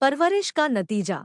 परवरिश का नतीजा।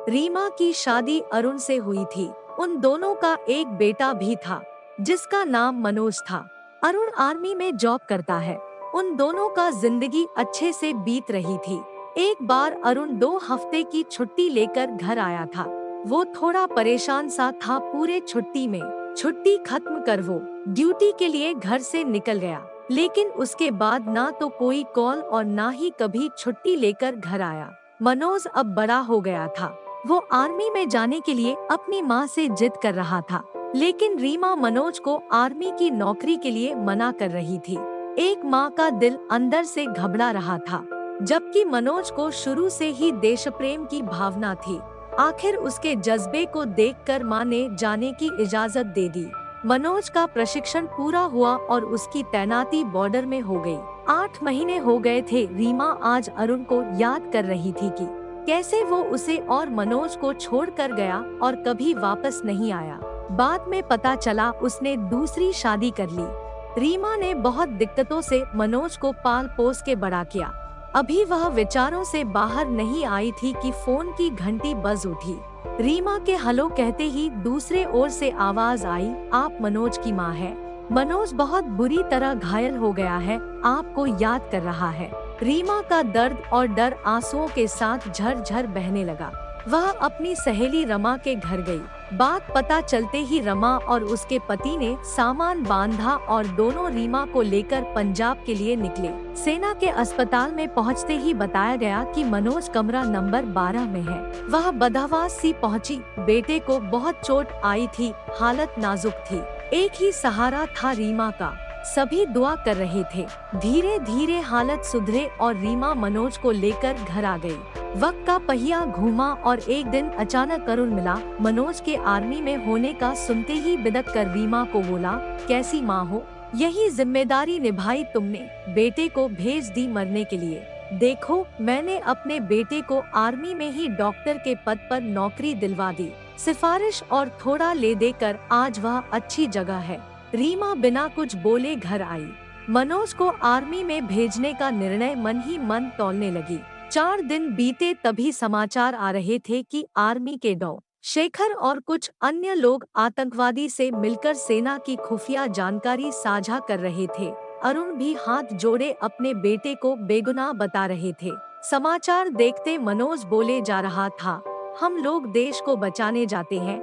रीमा की शादी अरुण से हुई थी। उन दोनों का एक बेटा भी था जिसका नाम मनोज था। अरुण आर्मी में जॉब करता है। उन दोनों का जिंदगी अच्छे से बीत रही थी। एक बार अरुण 2 हफ्ते की छुट्टी लेकर घर आया था। वो थोड़ा परेशान सा था पूरे छुट्टी में। छुट्टी खत्म कर वो ड्यूटी के लिए घर से निकल गया, लेकिन उसके बाद ना तो कोई कॉल और ना ही कभी छुट्टी लेकर घर आया। मनोज अब बड़ा हो गया था। वो आर्मी में जाने के लिए अपनी माँ से जिद कर रहा था, लेकिन रीमा मनोज को आर्मी की नौकरी के लिए मना कर रही थी। एक माँ का दिल अंदर से घबरा रहा था, जबकि मनोज को शुरू से ही देश प्रेम की भावना थी। आखिर उसके जज्बे को देखकर माँ ने जाने की इजाजत दे दी। मनोज का प्रशिक्षण पूरा हुआ और उसकी तैनाती बॉर्डर में हो गई। 8 महीने हो गए थे। रीमा आज अरुण को याद कर रही थी कि कैसे वो उसे और मनोज को छोड़ कर गया और कभी वापस नहीं आया। बाद में पता चला उसने दूसरी शादी कर ली। रीमा ने बहुत दिक्कतों से मनोज को पाल पोस के बड़ा किया। अभी वह विचारों से बाहर नहीं आई थी कि फोन की घंटी बज उठी। रीमा के हेलो कहते ही दूसरे ओर से आवाज आई, आप मनोज की माँ है। मनोज बहुत बुरी तरह घायल हो गया है, आपको याद कर रहा है। रीमा का दर्द और डर आंसुओं के साथ झरझर बहने लगा। वह अपनी सहेली रमा के घर गई। बात पता चलते ही रमा और उसके पति ने सामान बांधा और दोनों रीमा को लेकर पंजाब के लिए निकले। सेना के अस्पताल में पहुंचते ही बताया गया कि मनोज कमरा नंबर 12 में है। वह बदहवास सी पहुंची। बेटे को बहुत चोट आई थी, हालत नाजुक थी। एक ही सहारा था रीमा का। सभी दुआ कर रहे थे। धीरे धीरे हालत सुधरे और रीमा मनोज को लेकर घर आ गई। वक्त का पहिया घूमा और एक दिन अचानक अरुण मिला। मनोज के आर्मी में होने का सुनते ही बिदक कर रीमा को बोला, कैसी माँ हो, यही जिम्मेदारी निभाई तुमने, बेटे को भेज दी मरने के लिए। देखो, मैंने अपने बेटे को आर्मी में ही डॉक्टर के पद पर नौकरी दिलवा दी। सिफारिश और थोड़ा ले देकर आज वह अच्छी जगह है। रीमा बिना कुछ बोले घर आई। मनोज को आर्मी में भेजने का निर्णय मन ही मन तौलने लगी। 4 दिन बीते तभी समाचार आ रहे थे कि आर्मी के डॉ. शेखर और कुछ अन्य लोग आतंकवादी से मिलकर सेना की खुफिया जानकारी साझा कर रहे थे। अरुण भी हाथ जोड़े अपने बेटे को बेगुनाह बता रहे थे। समाचार देखते मनोज बोले जा रहा था, हम लोग देश को बचाने जाते हैं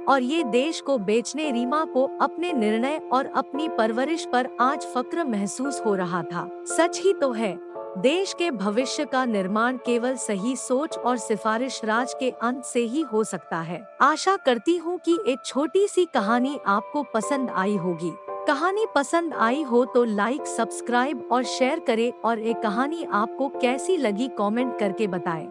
और ये देश को बेचने। रीमा को अपने निर्णय और अपनी परवरिश पर आज फक्र महसूस हो रहा था। सच ही तो है, देश के भविष्य का निर्माण केवल सही सोच और सिफारिश राज के अंत से ही हो सकता है। आशा करती हूँ कि एक छोटी सी कहानी आपको पसंद आई होगी। कहानी पसंद आई हो तो लाइक, सब्सक्राइब और शेयर करें और एक कहानी आपको कैसी लगी कमेंट करके बताएं।